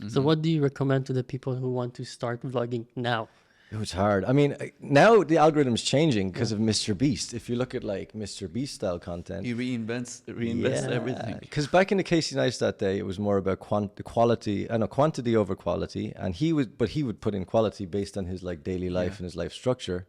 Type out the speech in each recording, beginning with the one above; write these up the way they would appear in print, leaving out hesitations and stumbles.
So what do you recommend to the people who want to start vlogging now? It was hard. I mean, now the algorithm's changing because of Mr. Beast. If you look at like Mr. Beast style content, He reinvents everything. Because back in the Casey Neistat day, it was more about quantity over quality, and he would put in quality based on his like daily life and his life structure.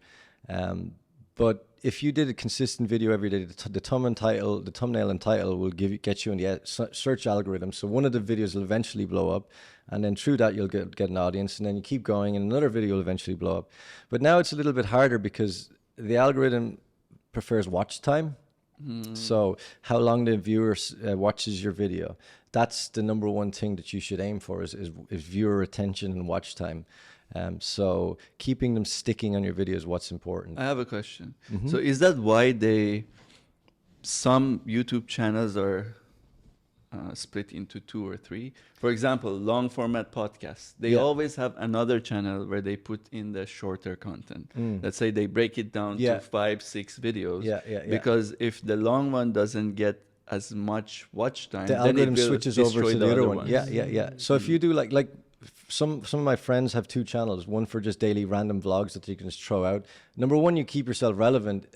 But if you did a consistent video every day, the thumbnail and title will get you in the search algorithm. So one of the videos will eventually blow up, and then through that you'll get an audience, and then you keep going, and another video will eventually blow up. But now it's a little bit harder because the algorithm prefers watch time. So how long the viewer watches your video, that's the number one thing that you should aim for is viewer attention and watch time. So keeping them sticking on your video is what's important. I have a question. So is that why some YouTube channels are split into 2 or 3? For example, long format podcasts. They always have another channel where they put in the shorter content. Let's say they break it down to 5-6 videos. Because if the long one doesn't get as much watch time, the algorithm switches over to the other one. So if you do like some of my friends have 2 channels, one for just daily random vlogs that you can just throw out. Number one, you keep yourself relevant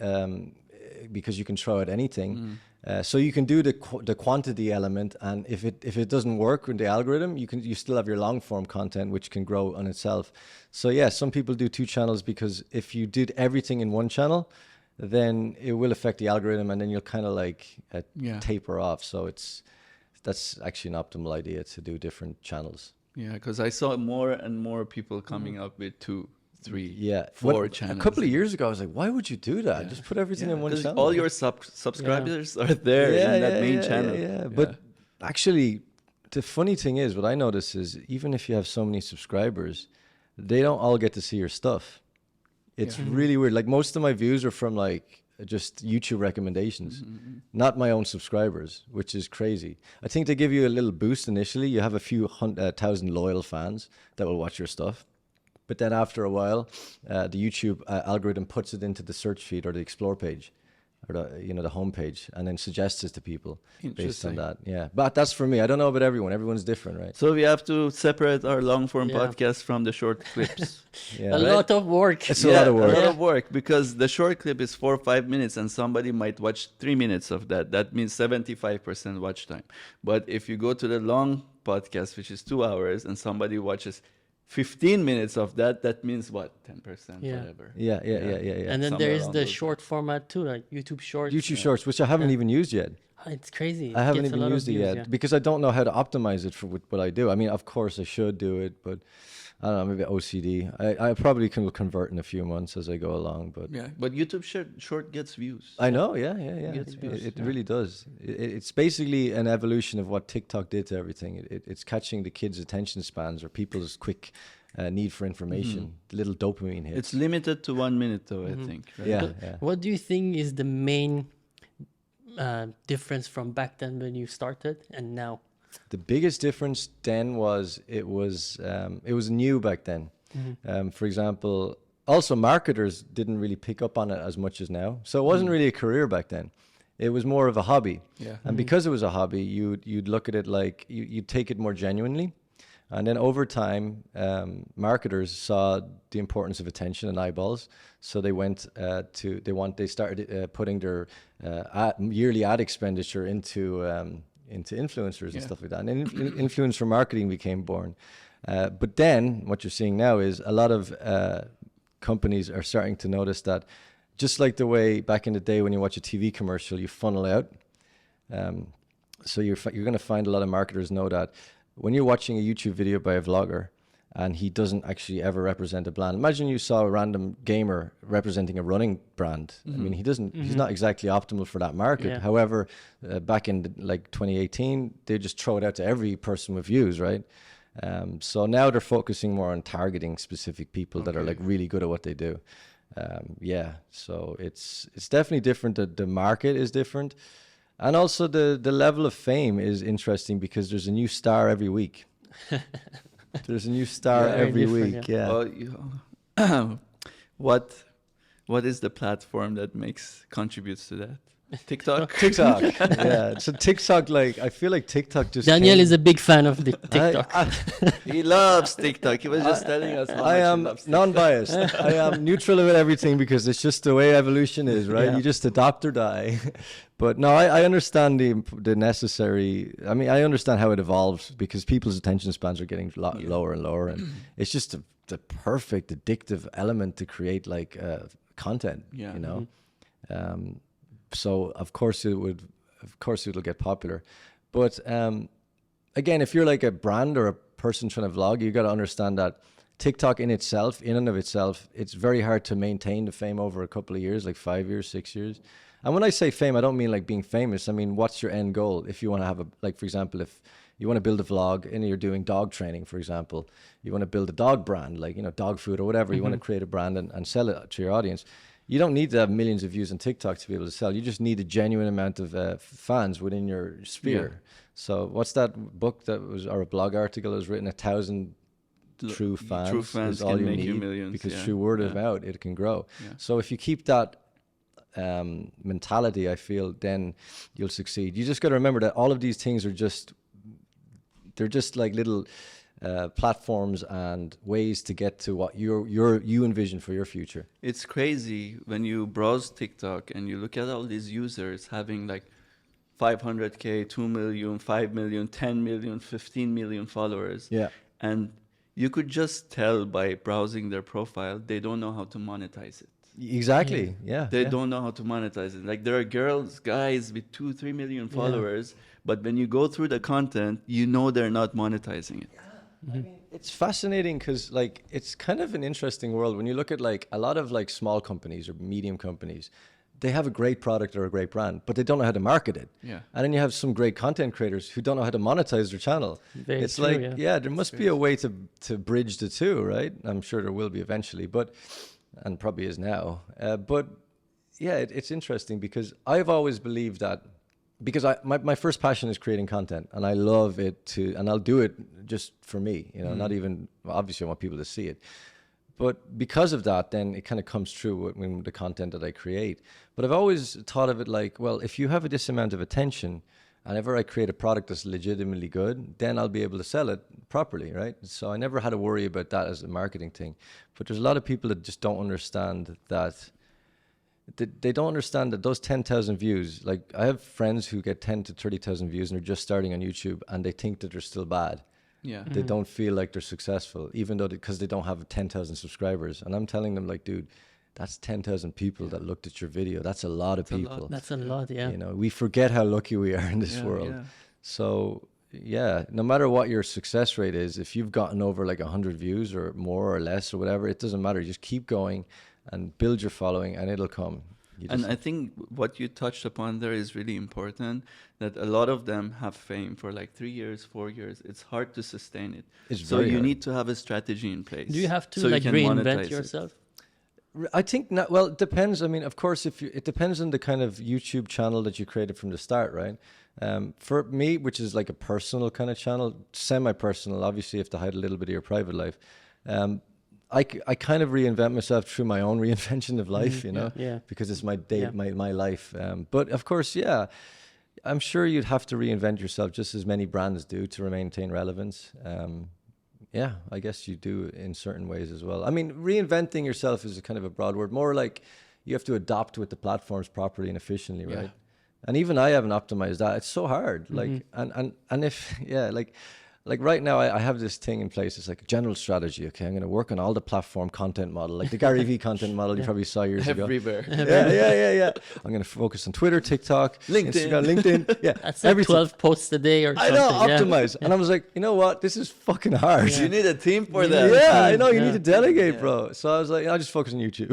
because you can throw out anything. So you can do the quantity element, and if it doesn't work with the algorithm, you still have your long form content, which can grow on itself. So yeah, some people do 2 channels because if you did everything in one channel, then it will affect the algorithm, and then you'll kind of like taper off. So that's actually an optimal idea to do different channels. Yeah, because I saw more and more people coming up with 2, 3, 4 channels. A couple of years ago, I was like, why would you do that? Just put everything in one channel. All your subscribers are there in that main channel. But actually, the funny thing is, what I notice is, even if you have so many subscribers, they don't all get to see your stuff. It's really weird. Like most of my views are from like just YouTube recommendations, not my own subscribers, which is crazy. I think they give you a little boost initially. You have a few thousand loyal fans that will watch your stuff. But then after a while, the YouTube algorithm puts it into the search feed or the explore page, or the home page, and then suggests it to people based on that. Yeah, but that's for me. I don't know about everyone. Everyone's different, right? So we have to separate our long form podcast from the short clips. A lot of work. It's a lot of work. A lot of work, because the short clip is 4 or 5 minutes, and somebody might watch 3 minutes of that. That means 75% watch time. But if you go to the long podcast, which is 2 hours, and somebody watches 15 minutes of that, that means what? 10%, whatever. Yeah. And then there is the short format too, like YouTube Shorts. YouTube Shorts, which I haven't even used yet. It's crazy. I haven't even used it yet because I don't know how to optimize it for what I do. I mean, of course I should do it, but I don't know, maybe OCD. I probably can convert in a few months as I go along, but but YouTube short gets views. I know, it really does. It's basically an evolution of what TikTok did to everything. It's catching the kids' attention spans or people's quick need for information, little dopamine hits. It's limited to 1 minute though, I think. Right? What do you think is the main difference from back then when you started and now? The biggest difference then was it was new back then. For example, also marketers didn't really pick up on it as much as now. So it wasn't really a career back then. It was more of a hobby. And because it was a hobby, you'd look at it like you'd take it more genuinely. And then over time, marketers saw the importance of attention and eyeballs. So they they started putting their yearly ad expenditure into influencers and stuff like that. And then influencer marketing became born. But then what you're seeing now is a lot of companies are starting to notice that, just like the way back in the day when you watch a TV commercial, you funnel out. So you're going to find a lot of marketers know that when you're watching a YouTube video by a vlogger and he doesn't actually ever represent a brand. Imagine you saw a random gamer representing a running brand. I mean, he's not exactly optimal for that market. However, back in 2018, they just throw it out to every person with views, right? So now they're focusing more on targeting specific people that are like really good at what they do. So it's definitely different. The market is different. And also the level of fame is interesting because there's a new star every week. There's a new star every week. Well, what is the platform that contributes to that? TikTok. TikTok. Yeah. So TikTok, like, I feel like TikTok just. Daniel is a big fan of the TikTok. He loves TikTok. He was just telling us how much I he am loves TikTok. non-biased. I am neutral about everything because it's just the way evolution is, right? Yeah. You just adopt or die. But no, I understand the necessary. I mean, I understand how it evolves because people's attention spans are getting lower and lower, and it's just the perfect addictive element to create like content. Yeah. You know, so of course it'll get popular, but again, if you're like a brand or a person trying to vlog, you got to understand that TikTok in and of itself, it's very hard to maintain the fame over a couple of years, like 5 years, 6 years. And when I say fame, I don't mean like being famous. I mean, what's your end goal? If you want to have like, for example, if you want to build a vlog and you're doing dog training, for example, you want to build a dog brand, like, dog food or whatever, you want to create a brand and sell it to your audience. You don't need to have millions of views on TikTok to be able to sell. You just need a genuine amount of fans within your sphere. Yeah. So what's that book or a blog article that was written? 1,000 true fans. True fans is all can you make need you millions. because through word of mouth, it can grow. Yeah. So if you keep that mentality, I feel, then you'll succeed. You just got to remember that all of these things are they're just like little platforms and ways to get to what you envision for your future. It's crazy when you browse TikTok and you look at all these users having like 500K, 2 million, 5 million, 10 million, 15 million followers. Yeah. And you could just tell by browsing their profile, they don't know how to monetize it. Exactly. Yeah. They don't know how to monetize it. Like, there are guys with 2-3 million followers, but when you go through the content, they're not monetizing it. I mean, it's fascinating because like it's kind of an interesting world when you look at like a lot of like small companies or medium companies. They have a great product or a great brand, but they don't know how to market it. Yeah. And then you have some great content creators who don't know how to monetize their channel. It's true, like, there must be a way to bridge the two, right? I'm sure there will be eventually, and probably is now. But yeah, it's interesting because I've always believed that, because my first passion is creating content, and I love it and I'll do it just for me, not even, obviously I want people to see it. But because of that, then it kind of comes true with the content that I create. But I've always thought of it like, well, if you have this amount of attention, and whenever I create a product that's legitimately good, then I'll be able to sell it properly, right? So I never had to worry about that as a marketing thing. But there's a lot of people that just don't understand that. They don't understand that those 10,000 views, like I have friends who get 10 to 30,000 views and they're just starting on YouTube and they think that they're still bad. Yeah. They don't feel like they're successful, even though because they don't have 10,000 subscribers. And I'm telling them like, dude, that's 10,000 people that looked at your video. That's a lot of people. That's a lot, yeah. We forget how lucky we are in this world. Yeah. So yeah, no matter what your success rate is, if you've gotten over like 100 views or more or less or whatever, it doesn't matter. Just keep going and build your following and it'll come. And I think what you touched upon there is really important, that a lot of them have fame for like 3 years, 4 years. It's hard to sustain it. So you need to have a strategy in place. Do you have to like reinvent yourself? I think not. Well, it depends. I mean, of course, it depends on the kind of YouTube channel that you created from the start, right? For me, which is like a personal kind of channel, semi-personal, obviously you have to hide a little bit of your private life. I kind of reinvent myself through my own reinvention of life, because it's my day, my life. But of course, I'm sure you'd have to reinvent yourself just as many brands do to maintain relevance. I guess you do in certain ways as well. I mean, reinventing yourself is a kind of a broad word, more like you have to adapt with the platforms properly and efficiently, right? And even I haven't optimized that. It's so hard. Like, and if, like right now I have this thing in place. It's like a general strategy. Okay, I'm going to work on all the platform content model, like the Gary Vee content model you probably saw years ago. Everywhere. Yeah. I'm going to focus on Twitter, TikTok, Instagram, LinkedIn. Yeah, that's like 12 posts a day or something. I know, optimize. And I was like, you know what? This is fucking hard. You need a team for that. Yeah, I know. You need to delegate, bro. So I was like, I'll just focus on YouTube.